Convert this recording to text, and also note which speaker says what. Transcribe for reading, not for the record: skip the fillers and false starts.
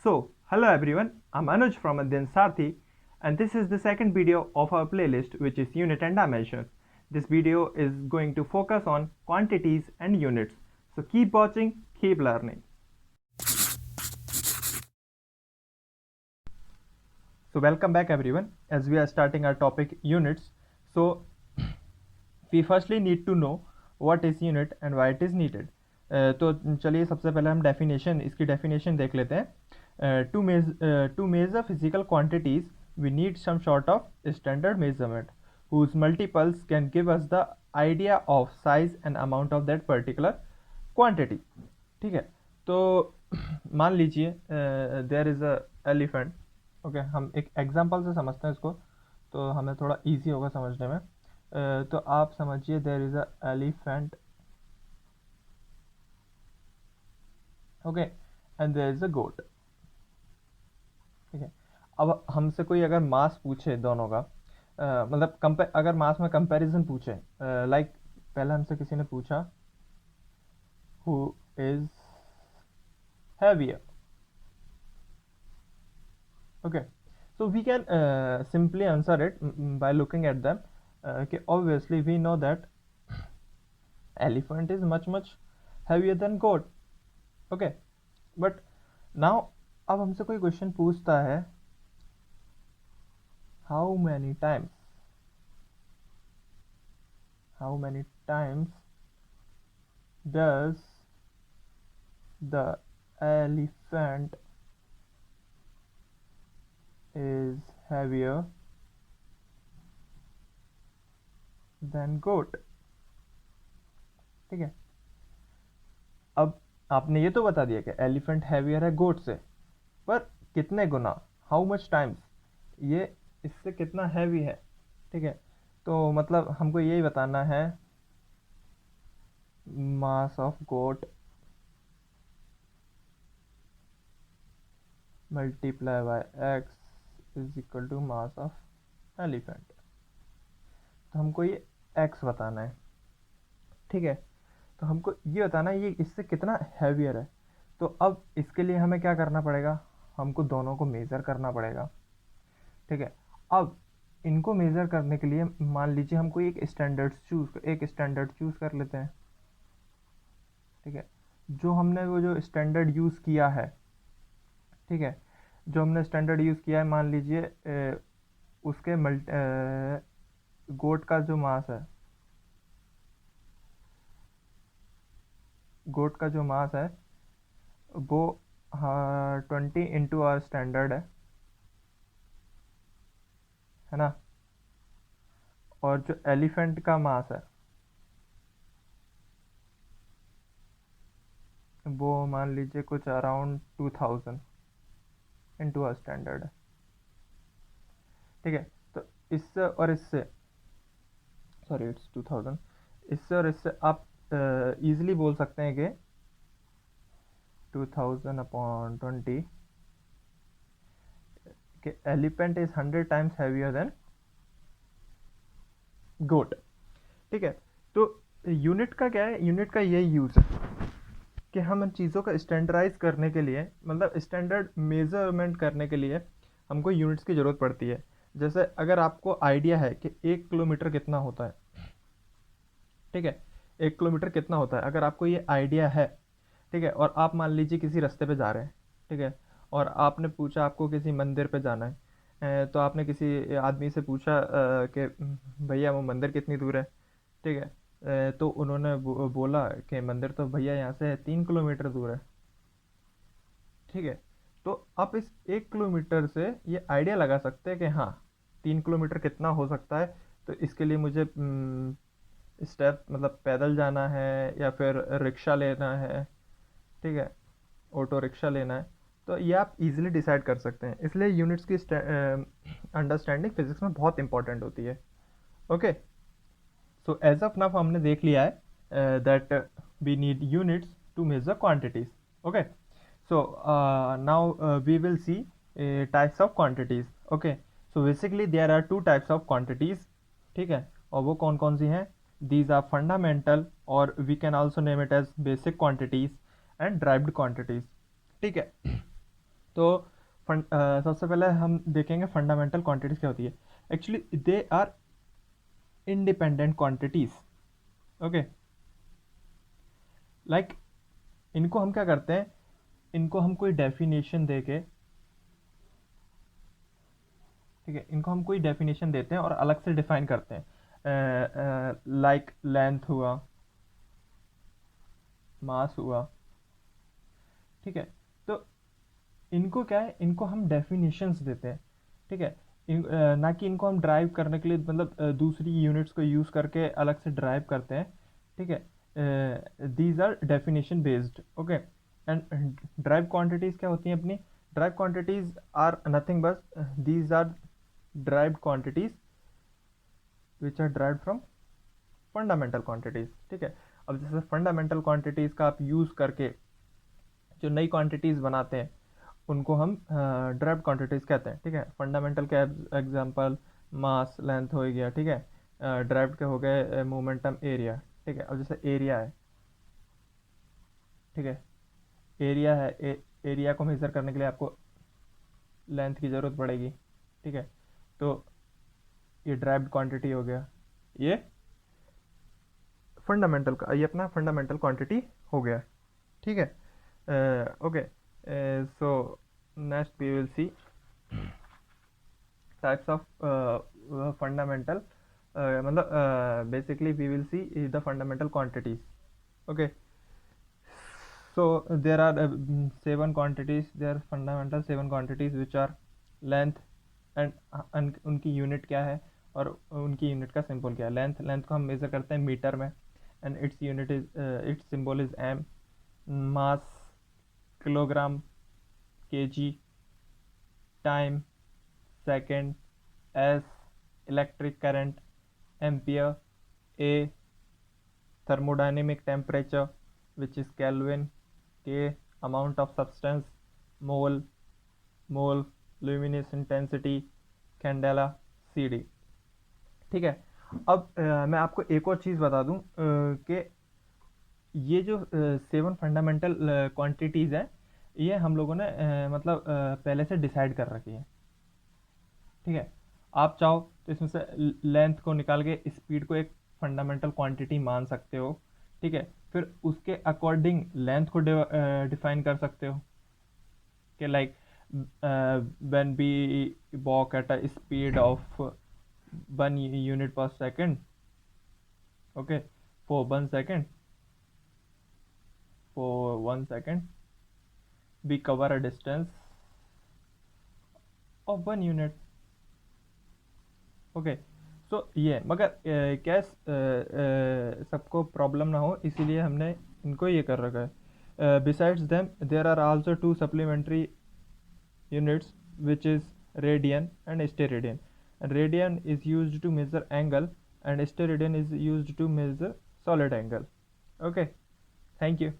Speaker 1: Hello everyone, I'm Anuj from Adyan Sarthi, and this is the second video of our playlist, which is Unit and Dimensions. This video is going to focus on quantities and units. So keep watching, keep learning. So welcome back everyone, as we are starting our topic units. So we firstly need to know what is unit and why it is needed. तो चलिए सबसे पहले हम इसकी definition देख लेते हैं. To measure physical quantities we need some sort of standard measurement whose multiples can give us the idea of size and amount of that particular quantity. ठीक है, तो मान लीजिए there is a elephant. Okay, हम एक example से समझते हैं इसको, तो हमें थोड़ा इजी होगा समझने में. तो आप समझिए there is a elephant. Okay, and there is a goat. ठीक है, अब हमसे कोई अगर मास पूछे दोनों का, मतलब अगर मास में कंपैरिजन पूछे, लाइक पहले हमसे किसी ने पूछा who is heavier. Okay, so we can simply answer it by looking at them. Okay, obviously we know that elephant is much heavier than goat. Okay, but now अब हमसे कोई क्वेश्चन पूछता है how many times does the elephant is heavier than goat. ठीक है, अब आपने ये तो बता दिया कि एलिफेंट हैवियर है गोट से, पर कितने गुना, हाउ मच टाइम्स, ये इससे कितना हैवी है. ठीक है, तो मतलब हमको यही बताना है mass of goat multiply by x is equal to mass of elephant. तो हमको ये एक्स बताना है. ठीक है, तो हमको ये बताना है ये इससे कितना हैवियर है. तो अब इसके लिए हमें क्या करना पड़ेगा, हमको दोनों को मेज़र करना पड़ेगा. ठीक है, अब इनको मेज़र करने के लिए मान लीजिए हमको एक स्टैंडर्ड चूज़ कर लेते हैं. ठीक है, जो हमने वो जो स्टैंडर्ड यूज़ किया है, ठीक है, जो हमने स्टैंडर्ड यूज़ किया है, मान लीजिए उसके गोट का जो मास है, वो 20 इंटू आवर स्टैंडर्ड है ना. और जो एलिफेंट का मास है वो मान लीजिए कुछ अराउंड 2000 इंटू आवर स्टैंडर्ड है. ठीक है, तो इससे और इससे, सॉरी इट्स 2000, इससे और इससे आप इजीली बोल सकते हैं कि 2000 अपॉन 20 कि elephant is 100 times heavier than goat. ठीक है, तो यूनिट का क्या है, यूनिट का यही यूज़ है कि हम इन चीज़ों का स्टैंडर्डाइज करने के लिए, मतलब स्टैंडर्ड मेजरमेंट करने के लिए हमको यूनिट्स की ज़रूरत पड़ती है. जैसे अगर आपको आइडिया है कि 1 किलोमीटर कितना होता है, ठीक है, 1 किलोमीटर कितना होता है, अगर आपको ये आइडिया है, ठीक है, और आप मान लीजिए किसी रास्ते पे जा रहे हैं, ठीक है, और आपने पूछा आपको किसी मंदिर पे जाना है, तो आपने किसी आदमी से पूछा कि भैया वो मंदिर कितनी दूर है. ठीक है, तो उन्होंने बोला कि मंदिर तो भैया यहाँ से 3 किलोमीटर दूर है. ठीक है, तो आप इस 1 किलोमीटर से ये आइडिया लगा सकते हैं कि हाँ 3 किलोमीटर कितना हो सकता है. तो इसके लिए मुझे स्टेप मतलब पैदल जाना है या फिर रिक्शा लेना है, ठीक है, ऑटो रिक्शा लेना है. तो ये आप इजीली डिसाइड कर सकते हैं. इसलिए यूनिट्स की अंडरस्टैंडिंग फिजिक्स में बहुत इंपॉर्टेंट होती है. Okay, so as of now हमने देख लिया है that we need units to measure quantities. Okay, so now we will see types of quantities. Okay, so basically there are 2 types of quantities. ठीक है, और वो कौन कौन सी हैं, these are fundamental or we can also name it as basic quantities and derived quantities. ठीक है, तो सबसे पहले हम देखेंगे फंडामेंटल क्वांटिटीज क्या होती है। Actually they are independent quantities. Okay, like इनको हम क्या करते हैं, इनको हम कोई डेफिनेशन दे के, ठीक है, इनको हम कोई डेफिनेशन देते हैं और अलग से डिफाइन करते हैं। लाइक लेंथ हुआ, मास हुआ, ठीक है। तो इनको क्या है, इनको हम डेफिनेशंस देते हैं, ठीक है। ना कि इनको हम ड्राइव करने के लिए मतलब दूसरी यूनिट्स को यूज़ करके अलग से ड्राइव करते हैं, ठीक है। These are definition based. Okay, and derive quantities क्या होती हैं अपनी? ड्राइव क्वांटिटीज़ आर नथिंग बस, these are derived quantities which are derived from fundamental quantities, ठीक है। अब जैसे फंडामेंटल क्वांटिटीज़ का आप यूज़ करके जो नई क्वांटिटीज़ बनाते हैं उनको हम ड्राइव्ड क्वांटिटीज़ कहते हैं, ठीक है। फंडामेंटल के एग्जांपल मास, लेंथ हो गया, ठीक है। ड्राइव्ड के हो गए मोमेंटम, एरिया, ठीक है। अब जैसे एरिया है, ठीक है, एरिया है, एरिया को मेज़र करने के लिए आपको लेंथ की ज़रूरत पड़ेगी, ठीक है। तो ये ड्राइव्ड क्वांटिटी हो गया, ये फंडामेंटल का, ये अपना फंडामेंटल क्वांटिटी हो गया, ठीक है। Okay, so next we will see types of fundamental मतलब basically we will see the fundamental quantities. Okay, so there are seven quantities, there are fundamental seven quantities which are length and उनकी unit क्या है और उनकी unit का symbol क्या है। Length को हम मेज़र करते हैं मीटर में and its unit is, its symbol is m. Mass kilogram, kg, time second, s electric current, ampere, A thermodynamic temperature which is Kelvin, K amount of substance, mole, luminous intensity, candela, CD, ठीक है। अब मैं आपको एक और चीज़ बता दूं कि ये जो सेवन फंडामेंटल क्वांटिटीज़ हैं ये हम लोगों ने मतलब पहले से डिसाइड कर रखी है, ठीक है। आप चाहो तो इसमें से लेंथ को निकाल के स्पीड को एक फंडामेंटल क्वांटिटी मान सकते हो, ठीक है। फिर उसके अकॉर्डिंग लेंथ को डिफाइन कर सकते हो कि like when we walk at a speed of 1 unit per second, okay, for 1 second, for 1 second we cover a distance of 1 unit, okay. So ये मगर क्या सबको प्रॉब्लम ना हो इसीलिए हमने इनको ये कर रखा है। Besides them there are also two supplementary units which is radian and steradian. Radian is used to measure angle and steradian is used to measure solid angle. Okay, thank you.